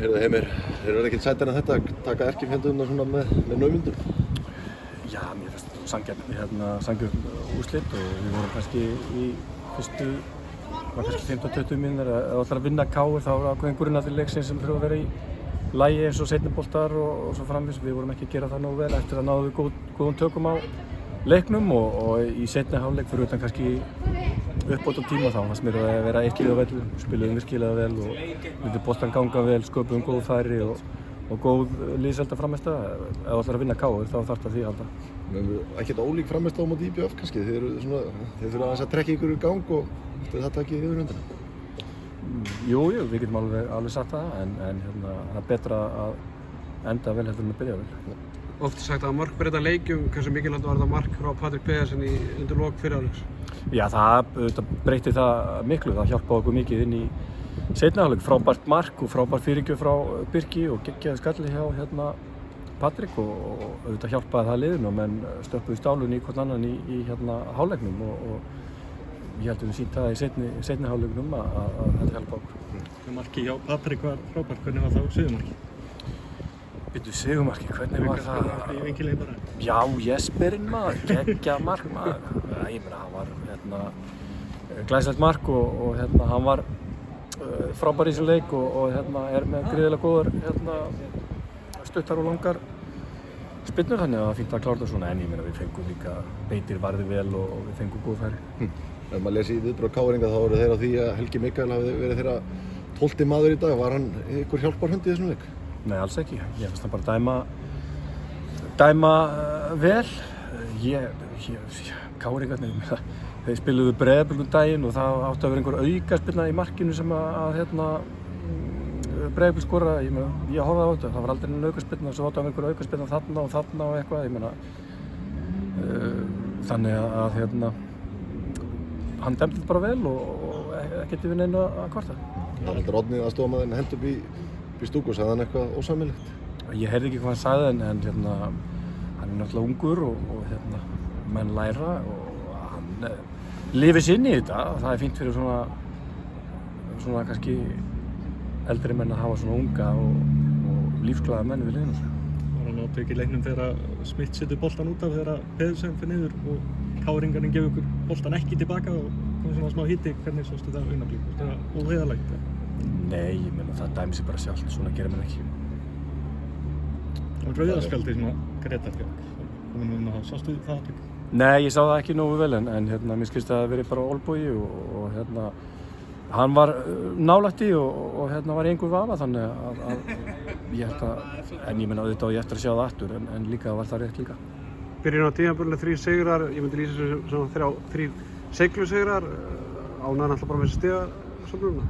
Heimir, eru ekkert sættir en þetta að taka erkifjendurna svona með naumindum? Já, mér finnst sanngjörn úrslit og við vorum kannski í fyrstu, var kannski 15-20 mínútur að ætla að vinna KR þá var ákveðin grunnatir leiksins sem þurfa að vera í lagi eins og seinni boltar og svo framvegis. Við vorum ekki að gera það nógu vel eftir að náðum við góðum tökum á leiknum og í seinni hálfleik fyrir utan kannski uppbótum tíma þá fannst mér að vera eitthvað á vellu, spiluðum virkilega vel og myndi boltan ganga vel, sköpuðum góð færi og góð liðselda frammeistað. Ef þú ætlar að vinna KR þá þarf það því að halda. Ekkert ólík frammeistað á móti IBF kannski, þeir þurfa aðeins að trekka ykkur í gang og eftir það takið yfirhöndina? Jú, við getum alveg sagt það en það er betra að enda vel heldur en að byrja vel. Oft sagt að mark breyta leikjum, hversu mikilvægt var þetta mark frá Patrik Pedersen undir lok fyrri hálfleiks? Já, það breytti það miklu, það hjálpaði okkur mikið inn í seinni hálfleik. Frábært mark og frábært fyrirgjöf frá Birki og geggjaði skalli hjá Patrik og auðvitað hjálpaði það liðinu og menn stöppuðu stálun í hvern annan í hálfleiknum og ég held að við sýnt það í seinni hálfleiknum að þetta hjálpa okkur. Markið hjá Patrik var frábært, hvernig var það sigurmarkið? Sigurmarkið, hvernig var það? Í engileg bara? Já, Jesperinn maður, geggjað mark maður. Ég meina, hann var glæsilegt mark og hann var frábær í þessum leik og er með gríðarlega góðar stuttar og langar spyrnur, þannig að það fínt að klára það svona, en ég meina við fengum líka Beitir varði vel og við fengum góð færi. Ef maður lesi í viðbrögð KR-inga þá voru þeir á því að Helgi Mikael hafi verið þeirra 12. maður í dag. Var hann ykkur hjálparhund í þessum leik? Nei, alls ekki. Ég finnst hann bara dæma vel. KR-ingarnir, þeir spiluðu Breiðablik daginn og það átti að vera einhver aukaspyrna í markinu sem Breiðablik skoraði. Ég horfði á þetta, það var aldrei einn aukaspyrna, svo átti að vera einhver aukaspyrna þarna og eitthvað. Ég meina, þannig að hann dæmdi þetta bara vel og ekkert yfir neinu að kvarta. Það heldur Árni aðstofamaðurinn hent upp í stúku, sagði hann eitthvað ósameiginlegt? Ég heyrði ekki hvað hann sagði en hann er náttúrulega ungur og menn læra og hann lifir sig inn í þetta og það er fínt fyrir svona kannski eldri menn að hafa svona unga og lífsglaða menn við liðinu. Var hann átökk í leiknum þegar Smith setur boltan út af þegar Pedersen fer niður og KR-ingarnir gefur ykkur boltan ekki tilbaka og komið svona smá hiti, hvernig sástu það augnablik? Var það óheiðarlegt? Nei, ég meina það dæmir sig bara sjálft, svona gerir menn ekki. Það var rauðarspjaldið sem að Gretar fékk. Sástu það átökk? Nei, ég sá það ekki nógu vel en mér skilst að það verið bara olbogi og hann var nálægt í og var í einhver vafa þannig að ég held að, en ég meina auðvitað og ég eftir að sjá það aftur en líka var það rétt líka. Byrjun á tímabilinu 3 sigrar, ég myndi lýsa þessu sem 3 seiglusigrar, ánægðan alltaf bara með þessi stigasöfnuna?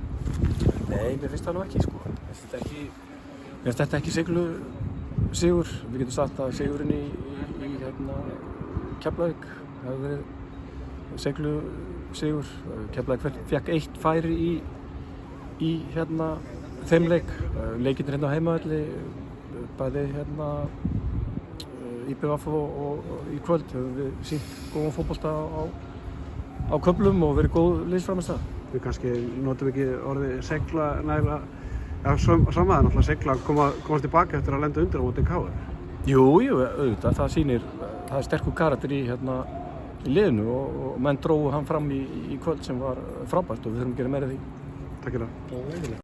Nei, mér finnst það nú ekki sko. Mér finnst þetta ekki sigur. Við getum sagt að sigurinn í Keflavík hefði verið seiglusigur. Keflavík fékk 1 færi í þeim leik. Leikirnir á heimavelli, bæði IBF og í kvöld höfum við sýnt góðan fótbolta á köflum og verið góð liðsframmistaða. Við kannski notum ekki orðið segla nægilega, sama það náttúrulega segla að komast tilbaka eftir að lenda undir á móti KR. Jú, auðvitað, það er sterkur karakter í liðinu og menn drógu hann fram í kvöld sem var frábært og við þurfum að gera meira af því. Takk fyrir það.